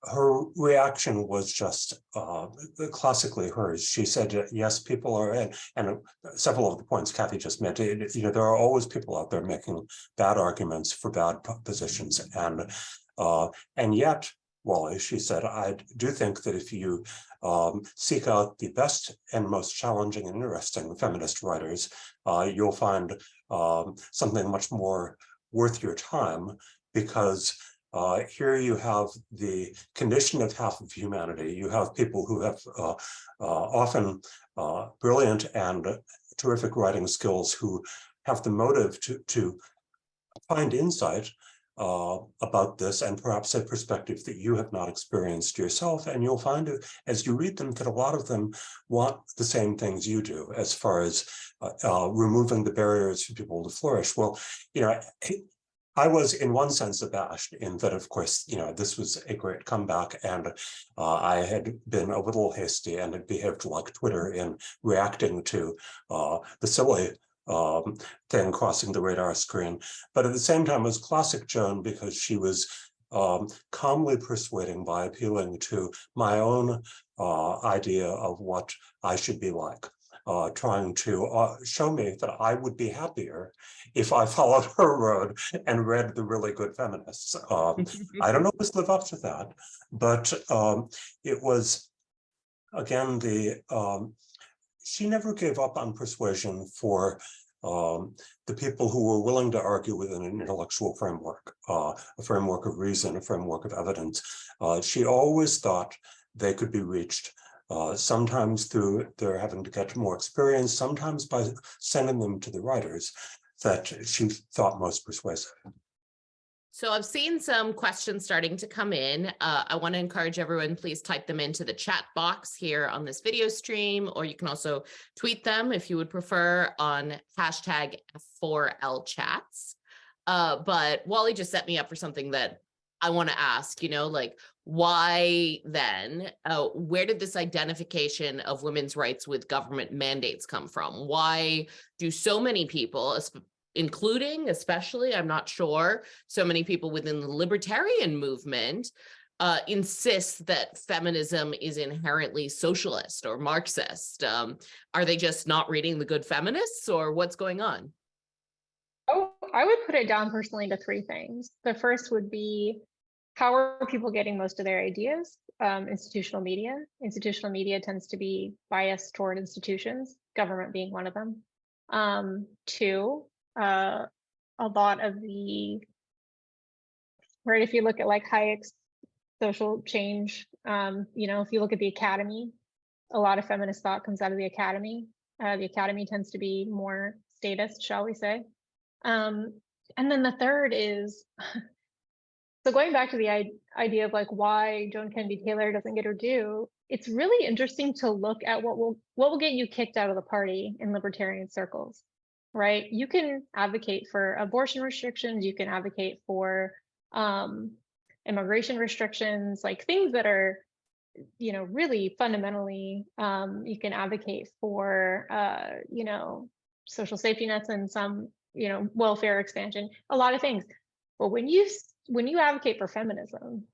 her reaction was just classically hers. She said, yes, people are in, and several of the points Cathy just made, you know, there are always people out there making bad arguments for bad positions. And yet, Wally, she said, I do think that if you seek out the best and most challenging and interesting feminist writers, you'll find something much more worth your time, because here you have the condition of half of humanity. You have people who have often brilliant and terrific writing skills, who have the motive to find insight about this, and perhaps a perspective that you have not experienced yourself. And you'll find, as you read them, that a lot of them want the same things you do, as far as removing the barriers for people to flourish. Well, you know, I was in one sense abashed in that, of course, you know, this was a great comeback, and I had been a little hasty and had behaved like Twitter in reacting to the silly thing crossing the radar screen. But at the same time, it was classic Joan, because she was calmly persuading by appealing to my own idea of what I should be like. Trying to show me that I would be happier if I followed her road and read the really good feminists. I don't always live up to that, but it was, again, she never gave up on persuasion for the people who were willing to argue within an intellectual framework, a framework of reason, a framework of evidence. She always thought they could be reached, sometimes through their having to get more experience, sometimes by sending them to the writers that she thought most persuasive. So I've seen some questions starting to come in. I want to encourage everyone, please type them into the chat box here on this video stream, or you can also tweet them if you would prefer on hashtag F4LChats. But Wally just set me up for something that I want to ask, you know, like, why then, where did this identification of women's rights with government mandates come from? Why do so many people, including, especially, I'm not sure, so many people within the libertarian movement insist that feminism is inherently socialist or Marxist? Are they just not reading the good feminists, or what's going on? Oh, I would put it down personally to three things. The first would be, how are people getting most of their ideas? Institutional media. Institutional media tends to be biased toward institutions, government being one of them. Two, a lot of the, right, if you look at like Hayek's social change, you know, if you look at the academy, a lot of feminist thought comes out of the academy. The academy tends to be more statist, shall we say. And then the third is, so going back to the idea of like why Joan Kennedy Taylor doesn't get her due, it's really interesting to look at what will get you kicked out of the party in libertarian circles, right? You can advocate for abortion restrictions, you can advocate for immigration restrictions, like things that are, you know, really fundamentally, you can advocate for, you know, social safety nets and some, you know, welfare expansion, a lot of things. But when you advocate for feminism,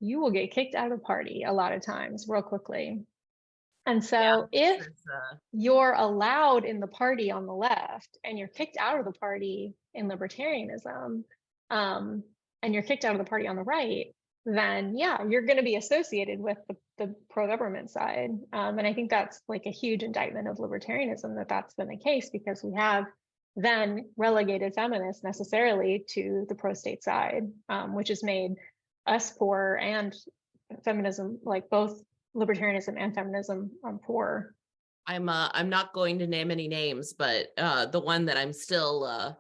you will get kicked out of the party a lot of times real quickly. And so if you're allowed in the party on the left and you're kicked out of the party in libertarianism, and you're kicked out of the party on the right, then yeah, you're going to be associated with the pro-government side. And I think that's like a huge indictment of libertarianism, that that's been the case, because we have then relegated feminists necessarily to the pro-state side, which has made us poor and feminism, like both libertarianism and feminism, poor. I'm not going to name any names, but the one that I'm still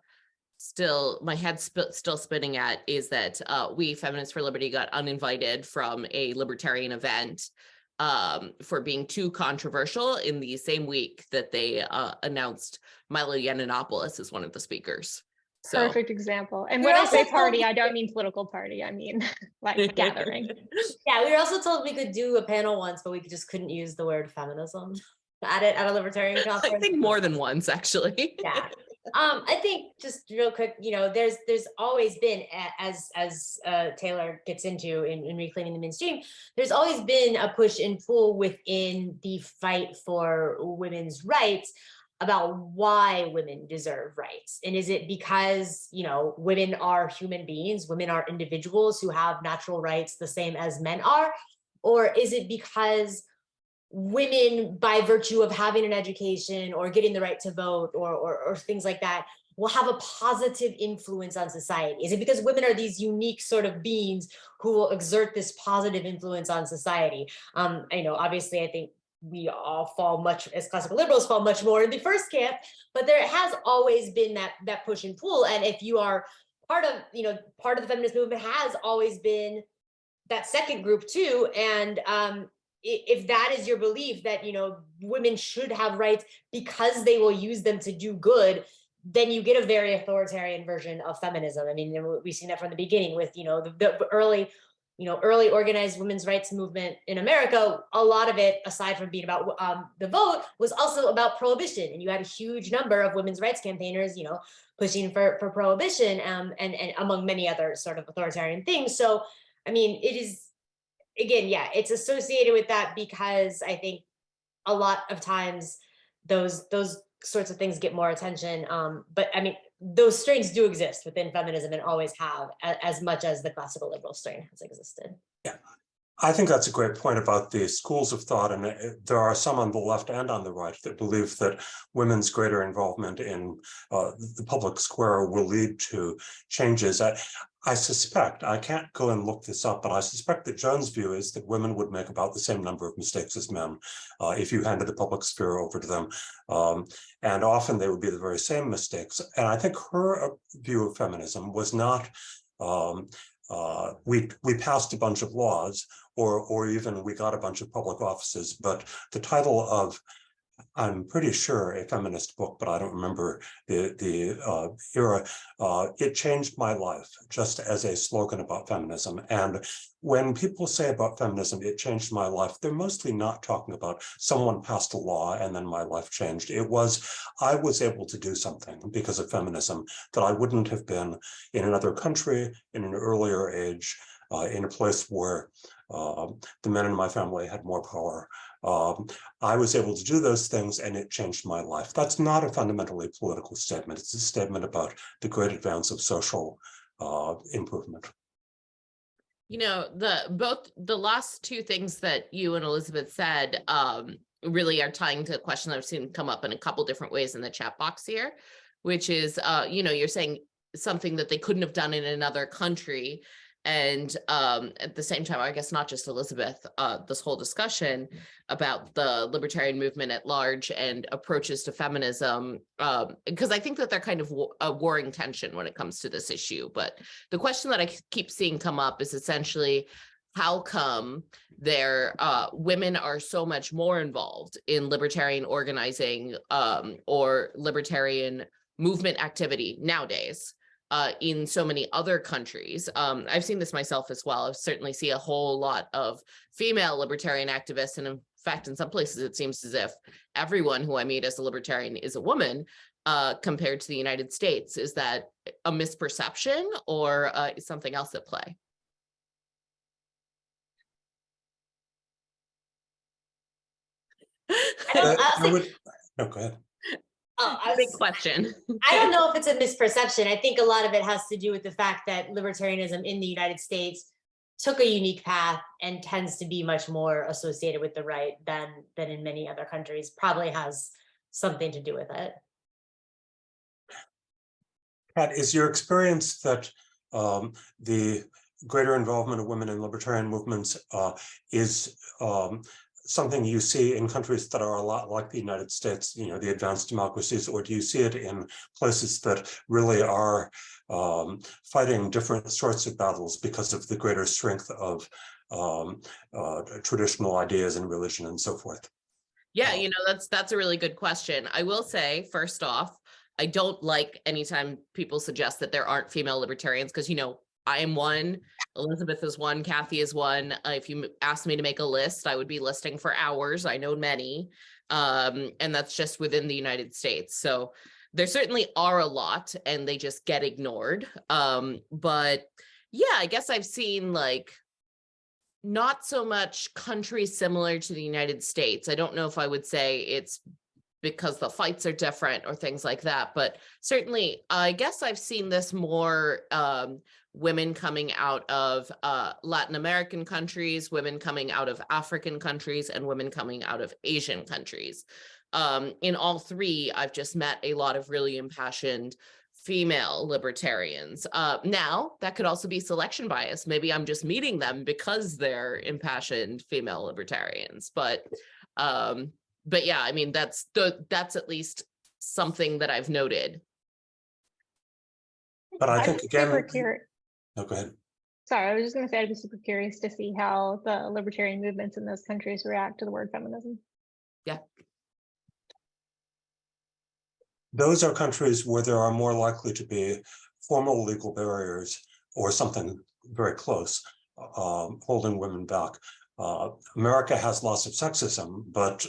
my head's still spinning at is that we Feminists for Liberty got uninvited from a libertarian event for being too controversial in the same week that they announced Milo Yiannopoulos as one of the speakers. So, perfect example. And when I say party, I don't mean political party. I mean like gathering. Yeah, we were also told we could do a panel once, but we just couldn't use the word feminism at a libertarian conference. I think more than once, actually. Yeah. I think just real quick, you know, there's always been, as Taylor gets into in reclaiming the mainstream, there's always been a push and pull within the fight for women's rights about why women deserve rights. And is it because, you know, women are human beings, women are individuals who have natural rights the same as men are? Or is it because women, by virtue of having an education or getting the right to vote or things like that, will have a positive influence on society? Is it because women are these unique sort of beings who will exert this positive influence on society? I know, obviously, I think we all fall much, as classical liberals, fall much more in the first camp, but there has always been that push and pull. And if you are part of the feminist movement, has always been that second group too. And if that is your belief, that, you know, women should have rights because they will use them to do good, then you get a very authoritarian version of feminism. I mean, we've seen that from the beginning with, you know, the early organized women's rights movement in America. A lot of it, aside from being about the vote, was also about prohibition. And you had a huge number of women's rights campaigners, you know, pushing for prohibition, and among many other sort of authoritarian things. So, I mean, it is, again, yeah, it's associated with that because I think a lot of times those sorts of things get more attention. But I mean, those strains do exist within feminism and always have, as much as the classical liberal strain has existed. Yeah, I think that's a great point about the schools of thought. And there are some on the left and on the right that believe that women's greater involvement in the public square will lead to changes. I suspect, I can't go and look this up, but I suspect that Joan's view is that women would make about the same number of mistakes as men if you handed the public sphere over to them. And often they would be the very same mistakes. And I think her view of feminism was not, we passed a bunch of laws, or even we got a bunch of public offices, but the title of, I'm pretty sure, a feminist book, but I don't remember the era. It changed my life, just as a slogan about feminism. And when people say about feminism, it changed my life, they're mostly not talking about someone passed a law and then my life changed. It was, I was able to do something because of feminism that I wouldn't have been in another country, in an earlier age, in a place where the men in my family had more power. I was able to do those things and it changed my life. That's not a fundamentally political statement. It's a statement about the great advance of social improvement. You know, both the last two things that you and Elizabeth said really are tying to a question that I've seen come up in a couple different ways in the chat box here, which is, you know, you're saying something that they couldn't have done in another country. And at the same time, I guess not just Elizabeth, this whole discussion about the libertarian movement at large and approaches to feminism, because I think that they're kind of a warring tension when it comes to this issue. But the question that I keep seeing come up is essentially how come women are so much more involved in libertarian organizing or libertarian movement activity nowadays in so many other countries. I've seen this myself as well. I certainly see a whole lot of female libertarian activists, and in fact, in some places, it seems as if everyone who I meet as a libertarian is a woman compared to the United States. Is that a misperception, or is something else at play? No, go ahead. Big question. I don't know if it's a misperception. I think a lot of it has to do with the fact that libertarianism in the United States took a unique path and tends to be much more associated with the right than in many other countries. Probably has something to do with it. Kat, is your experience that the greater involvement of women in libertarian movements is something you see in countries that are a lot like the United States, you know, the advanced democracies, or do you see it in places that really are fighting different sorts of battles because of the greater strength of traditional ideas and religion and so forth? Yeah, you know, that's a really good question. I will say, first off, I don't like anytime people suggest that there aren't female libertarians, because, you know, I am one, Elizabeth is one, Cathy is one. If you asked me to make a list, I would be listing for hours. I know many, and that's just within the United States. So there certainly are a lot, and they just get ignored. But yeah, I guess I've seen like not so much countries similar to the United States. I don't know if I would say it's because the fights are different or things like that, but certainly I guess I've seen this more women coming out of Latin American countries, women coming out of African countries, and women coming out of Asian countries. In all three, I've just met a lot of really impassioned female libertarians. Now, that could also be selection bias. Maybe I'm just meeting them because they're impassioned female libertarians. But yeah, I mean, that's at least something that I've noted. But I think again, no, go ahead. Sorry, I was just going to say I'd be super curious to see how the libertarian movements in those countries react to the word feminism. Yeah. Those are countries where there are more likely to be formal legal barriers or something very close, holding women back. America has lots of sexism, but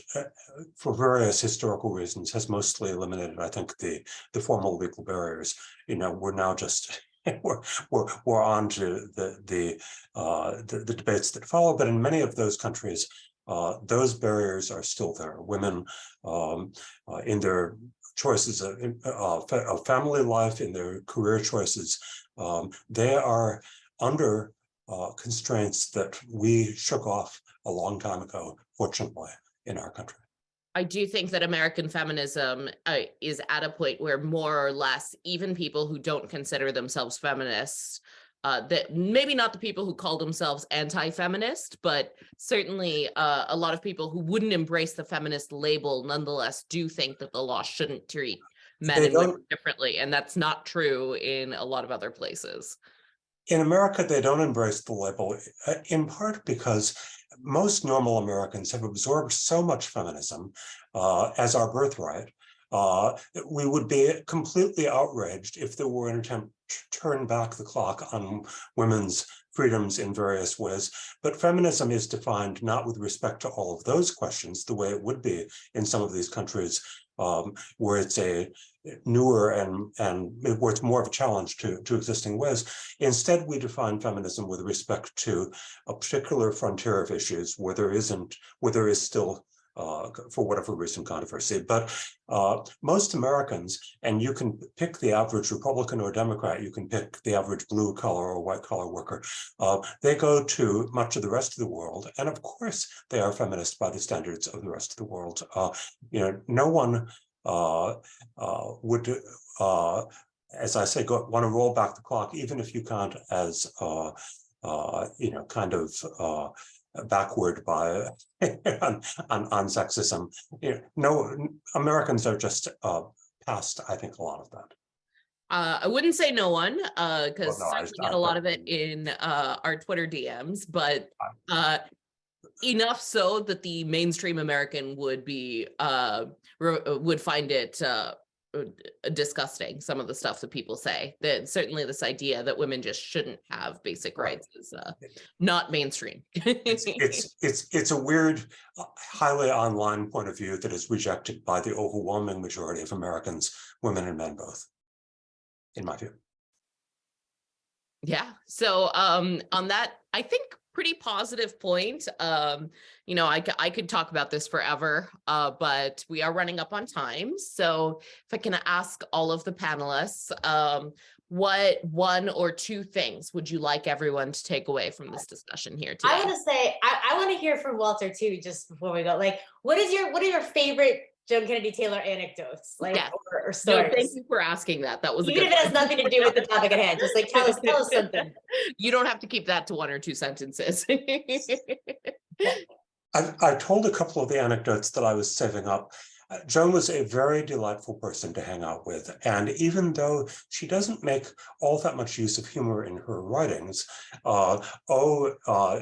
for various historical reasons has mostly eliminated, I think, the formal legal barriers. You know, we're now just we're on to the debates that follow. But in many of those countries, those barriers are still there. Women in their choices of family life, in their career choices, they are under constraints that we shook off a long time ago, fortunately, in our country. I do think that American feminism is at a point where more or less even people who don't consider themselves feminists, that maybe not the people who call themselves anti-feminist, but certainly a lot of people who wouldn't embrace the feminist label nonetheless do think that the law shouldn't treat men and women differently. And that's not true in a lot of other places. In America, they don't embrace the label, in part because most normal Americans have absorbed so much feminism as our birthright. We would be completely outraged if there were an attempt to turn back the clock on women's freedoms in various ways. But feminism is defined not with respect to all of those questions, the way it would be in some of these countries where it's a newer and where it's more of a challenge to existing ways. Instead, we define feminism with respect to a particular frontier of issues where there is still, for whatever reason, controversy. But most Americans, and you can pick the average Republican or Democrat, you can pick the average blue collar or white collar worker, they go to much of the rest of the world. And of course, they are feminist by the standards of the rest of the world. You know, no one would, as I say, want to roll back the clock, even if you count as, you know, kind of backward by on sexism. You know, no, Americans are just past, I think, a lot of that. I wouldn't say no one, Well, because no, certainly get a lot of it in our Twitter DMs, but enough so that the mainstream American would be would find it disgusting, some of the stuff that people say. That certainly this idea that women just shouldn't have basic rights is not mainstream. It's a weird, highly online point of view that is rejected by the overwhelming majority of Americans, women and men both, in my view. Yeah. So on that, I think pretty positive point. You know, I could talk about this forever, but we are running up on time. So if I can ask all of the panelists, what one or two things would you like everyone to take away from this discussion here today? I want to say, I want to hear from Walter too, just before we go. Like, what are your favorite Joan Kennedy Taylor anecdotes, like, yes. or stories? No, thank you for asking that. That was even if it has nothing to do with the topic at hand. Just like tell us something. You don't have to keep that to one or two sentences. I told a couple of the anecdotes that I was saving up. Joan was a very delightful person to hang out with. And even though she doesn't make all that much use of humor in her writings,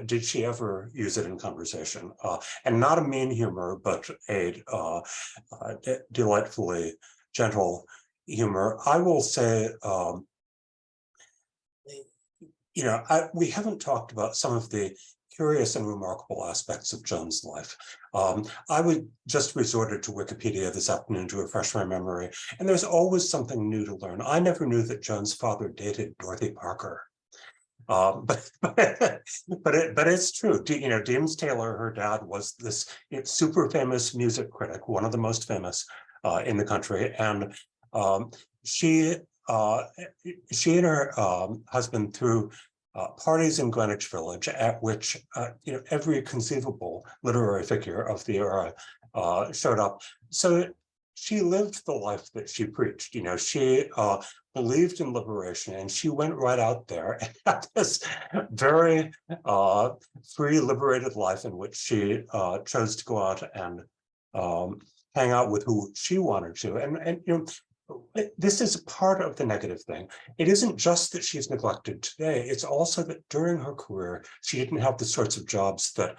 did she ever use it in conversation? And not a mean humor, but a delightfully gentle humor. I will say, you know, we haven't talked about some of the curious and remarkable aspects of Joan's life. I would just resorted to Wikipedia this afternoon to refresh my memory, and there's always something new to learn. I never knew that Joan's father dated Dorothy Parker. But it's true. You know, Deems Taylor, her dad, was this super famous music critic, one of the most famous in the country, and she and her husband threw parties in Greenwich Village at which you know, every conceivable literary figure of the era showed up. So she lived the life that she preached. You know, she believed in liberation, and she went right out there and had this very free, liberated life in which she chose to go out and hang out with who she wanted to. And you know, this is part of the negative thing. It isn't just that she's neglected today, it's also that during her career, she didn't have the sorts of jobs that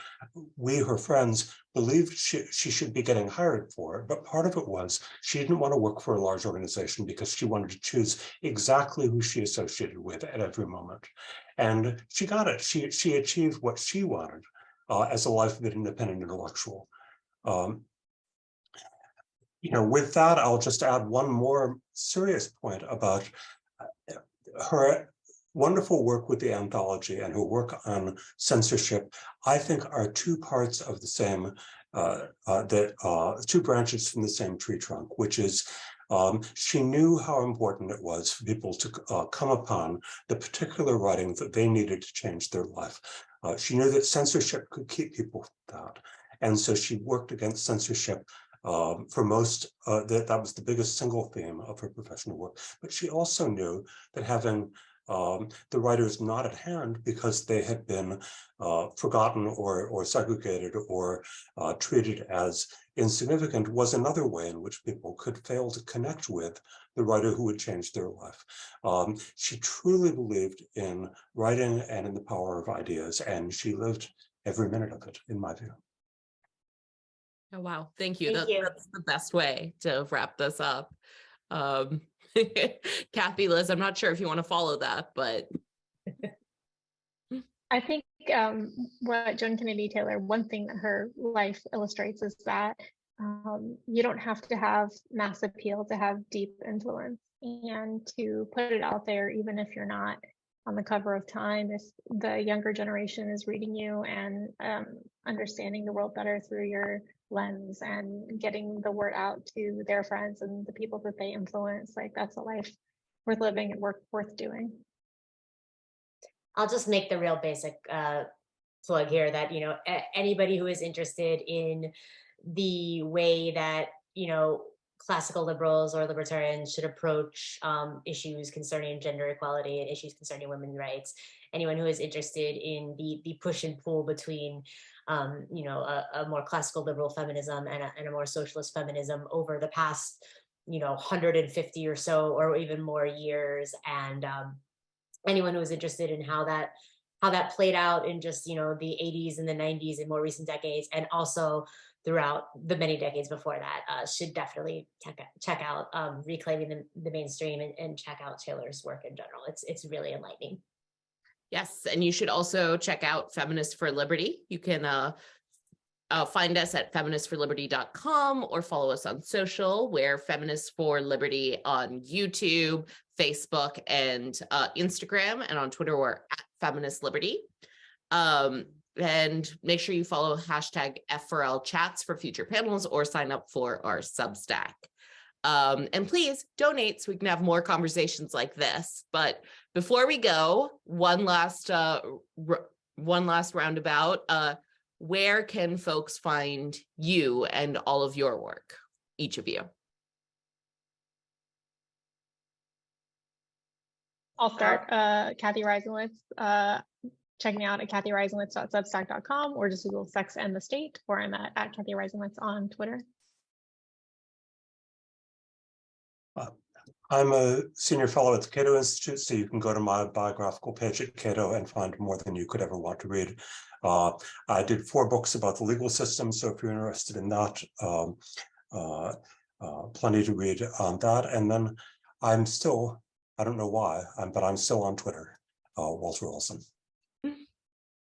we, her friends, believed she should be getting hired for. But part of it was she didn't want to work for a large organization because she wanted to choose exactly who she associated with at every moment. And she got it. She achieved what she wanted as a life of an independent intellectual. You know, with that, I'll just add one more serious point about her wonderful work with the anthology and her work on censorship. I think are two parts of the same, two branches from the same tree trunk, which is she knew how important it was for people to come upon the particular writing that they needed to change their life. She knew that censorship could keep people from that. And so she worked against censorship for most, that was the biggest single theme of her professional work. But she also knew that having the writers not at hand because they had been forgotten or segregated or treated as insignificant was another way in which people could fail to connect with the writer who would change their life. She truly believed in writing and in the power of ideas, and she lived every minute of it, in my view. Oh, wow. Thank you. Thank you. That's the best way to wrap this up. Cathy, Liz, I'm not sure if you want to follow that, but. I think what Joan Kennedy Taylor, one thing that her life illustrates is that you don't have to have mass appeal to have deep influence, and to put it out there, even if you're not on the cover of Time, if the younger generation is reading you and understanding the world better through your lens and getting the word out to their friends and the people that they influence, like that's a life worth living and worth doing. I'll just make the real basic plug here that, you know, anybody who is interested in the way that, you know, classical liberals or libertarians should approach issues concerning gender equality and issues concerning women's rights, anyone who is interested in the push and pull between you know, a more classical liberal feminism and a more socialist feminism over the past 150 or so, or even more years. And anyone who was interested in how that played out in just, the 80s and the 90s and more recent decades, and also throughout the many decades before that, should definitely check out Reclaiming the Mainstream, and check out Taylor's work in general. It's really enlightening. Yes, and you should also check out Feminists for Liberty. You can find us at feministsforliberty.com or follow us on social. We're Feminists for Liberty on YouTube, Facebook, and Instagram, and on Twitter we're at Feminist Liberty. And make sure you follow hashtag F4L chats for future panels, or sign up for our Substack. And please donate so we can have more conversations like this. But before we go, one last roundabout. Where can folks find you and all of your work, each of you? I'll start. Cathy Reisenwitz. Check me out at cathyreisenwitz.substack.com, or just Google Sex and the State, or I'm at Cathy Reisenwitz on Twitter. I'm a senior fellow at the Cato Institute, so you can go to my biographical page at Cato and find more than you could ever want to read. I did 4 books about the legal system, so if you're interested in that, plenty to read on that. And then I'm still, I don't know why, but I'm still on Twitter, Walter Olson.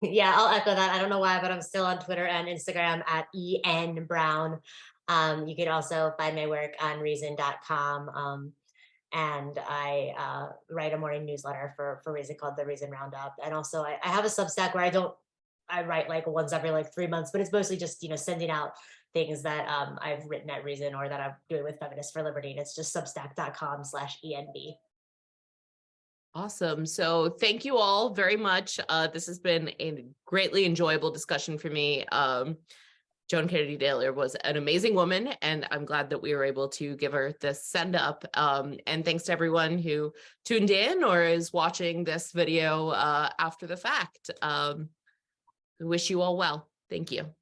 Yeah, I'll echo that. I don't know why, but I'm still on Twitter and Instagram at EN Brown. You can also find my work on reason.com. And I write a morning newsletter for Reason called The Reason Roundup. And also I have a Substack where I write like once every 3 months, but it's mostly just, sending out things that I've written at Reason or that I'm doing with Feminists for Liberty. And it's just substack.com/ENB. Awesome. So thank you all very much. This has been a greatly enjoyable discussion for me. Joan Kennedy Taylor was an amazing woman, and I'm glad that we were able to give her this send up. And thanks to everyone who tuned in or is watching this video after the fact. We wish you all well. Thank you.